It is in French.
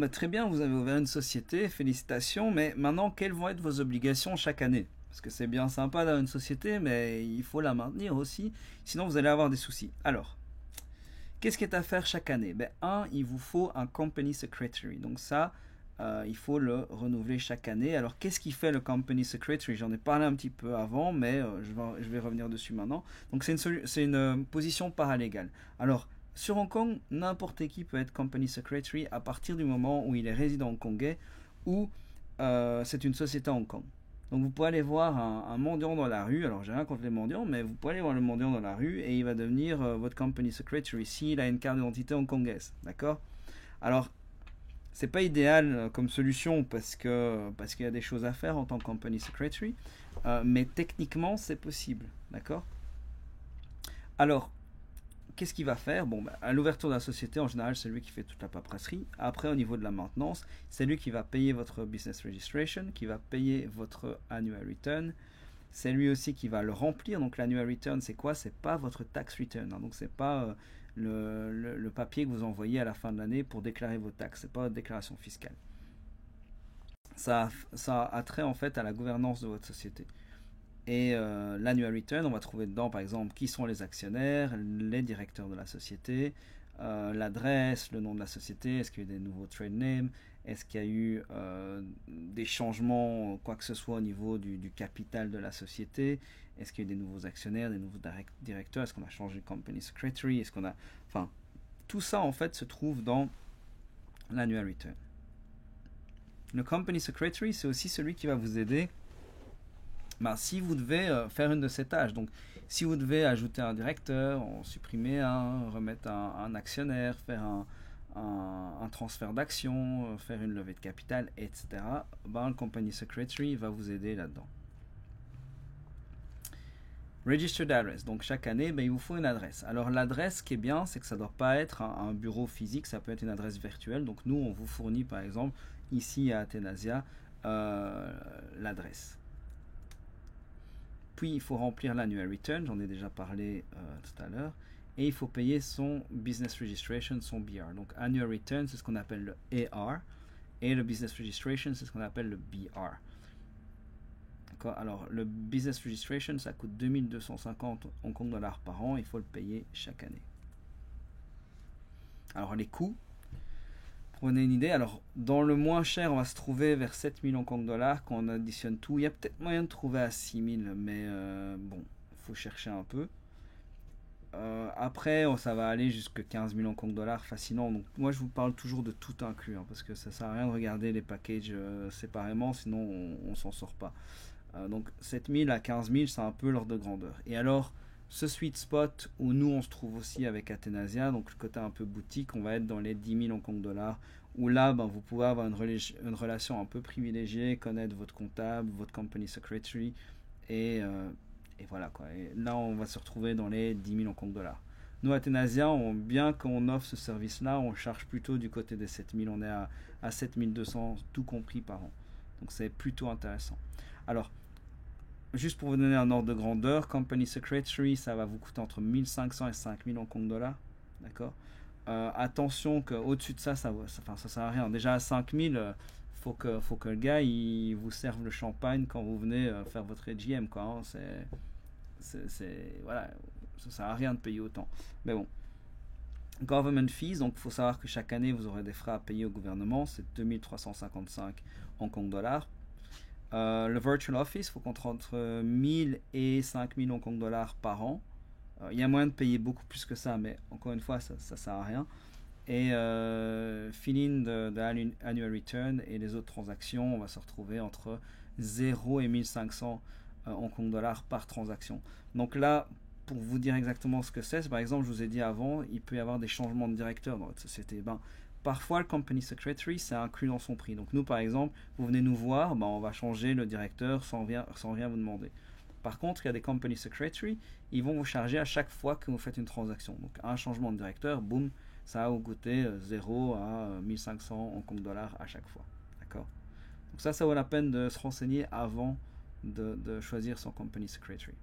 bah, très bien, vous avez ouvert une société, félicitations, mais maintenant, quelles vont être vos obligations chaque année? Parce que c'est bien sympa d'avoir une société, mais il faut la maintenir aussi, sinon vous allez avoir des soucis. Alors, qu'est-ce qui est à faire chaque année? Ben, il vous faut un Company Secretary. Donc ça, il faut le renouveler chaque année. Alors, qu'est-ce qui fait le Company Secretary? J'en ai parlé un petit peu avant, mais je vais revenir dessus maintenant. Donc, c'est une position paralégale. Alors, sur Hong Kong, n'importe qui peut être Company Secretary à partir du moment où il est résident hongkongais ou c'est une société à Hong Kong. Donc vous pouvez aller voir un mendiant dans la rue, alors j'ai rien contre les mendiants, mais vous pouvez aller voir le mendiant dans la rue et il va devenir votre company secretary s'il a une carte d'identité hongkongaise, d'accord? Alors, c'est pas idéal comme solution parce qu'il y a des choses à faire en tant que company secretary, mais techniquement c'est possible, d'accord? Alors, qu'est-ce qu'il va faire? Bon, à l'ouverture de la société, en général, c'est lui qui fait toute la paperasserie. Après, au niveau de la maintenance, c'est lui qui va payer votre business registration, qui va payer votre annual return. C'est lui aussi qui va le remplir. Donc, l'annual return, c'est quoi? C'est pas votre tax return. Hein. Donc, c'est pas le papier que vous envoyez à la fin de l'année pour déclarer vos taxes. C'est pas votre déclaration fiscale. Ça a trait en fait à la gouvernance de votre société. Et l'annual return, on va trouver dedans par exemple qui sont les actionnaires, les directeurs de la société, l'adresse, le nom de la société, est-ce qu'il y a eu des nouveaux trade names, est-ce qu'il y a eu des changements, quoi que ce soit au niveau du capital de la société, est-ce qu'il y a eu des nouveaux actionnaires, des nouveaux directeurs, est-ce qu'on a changé de company secretary, est-ce qu'on a... Enfin, tout ça en fait se trouve dans l'annual return. Le company secretary, c'est aussi celui qui va vous aider si vous devez faire une de ces tâches. Donc, si vous devez ajouter un directeur, en supprimer un, remettre un actionnaire, faire un transfert d'action, faire une levée de capital, etc., le Company Secretary va vous aider là-dedans. Registered address. Donc, chaque année, il vous faut une adresse. Alors, l'adresse, ce qui est bien, c'est que ça ne doit pas être un bureau physique, ça peut être une adresse virtuelle. Donc, nous, on vous fournit, par exemple, ici à Athenasia, l'adresse. Puis il faut remplir l'annual return, j'en ai déjà parlé tout à l'heure, et il faut payer son business registration, son BR. Donc annual return, c'est ce qu'on appelle le AR, et le business registration, c'est ce qu'on appelle le BR. D'accord. Alors le business registration, ça coûte 2250 Hong Kong dollars par an, il faut le payer chaque année. Alors les coûts, pour donner une idée, alors dans le moins cher, on va se trouver vers 7000 Hong Kong dollars quand on additionne tout. Il y a peut-être moyen de trouver à 6000, mais bon, il faut chercher un peu. Après, ça va aller jusqu'à 15 000 Hong Kong dollars facilement. Donc moi, je vous parle toujours de tout inclus, hein, parce que ça sert à rien de regarder les packages séparément, sinon on s'en sort pas. Donc 7000 à 15 000, c'est un peu l'ordre de grandeur. Et alors, ce sweet spot où nous on se trouve aussi avec Athenasia, donc le côté un peu boutique, on va être dans les 10 000 Hong Kong dollars, où là vous pouvez avoir une relation un peu privilégiée, connaître votre comptable, votre company secretary, et voilà quoi. Et là on va se retrouver dans les 10 000 Hong Kong dollars. Nous Athenasia, bien qu'on offre ce service là, on charge plutôt du côté des 7 000, on est à 7 200 tout compris par an. Donc c'est plutôt intéressant. Alors, juste pour vous donner un ordre de grandeur, Company Secretary, ça va vous coûter entre 1500 et 5000 Hong Kong dollars. D'accord. Attention qu'au-dessus de ça, ça sert à rien. Déjà à 5000, faut que le gars il vous serve le champagne quand vous venez faire votre EGM, quoi. Hein. Voilà, ça sert à rien de payer autant. Mais bon. Government fees, donc il faut savoir que chaque année vous aurez des frais à payer au gouvernement, c'est 2355 Hong Kong dollars. Le virtual office, il faut qu'on entre 1000 et 5000 Hong Kong dollars par an. Il y a moyen de payer beaucoup plus que ça, mais encore une fois, ça sert à rien. Et fill-in de annual return et les autres transactions, on va se retrouver entre 0 et 1500 Hong Kong dollars par transaction. Donc là, pour vous dire exactement ce que c'est, par exemple, je vous ai dit avant, il peut y avoir des changements de directeur dans votre société. Parfois, le company secretary, c'est inclus dans son prix. Donc nous, par exemple, vous venez nous voir, on va changer le directeur sans rien vous demander. Par contre, il y a des company secretary, ils vont vous charger à chaque fois que vous faites une transaction. Donc un changement de directeur, boum, ça va vous coûter 0 à 1500 Hong Kong dollars à chaque fois. D'accord. Donc ça vaut la peine de se renseigner avant de choisir son company secretary.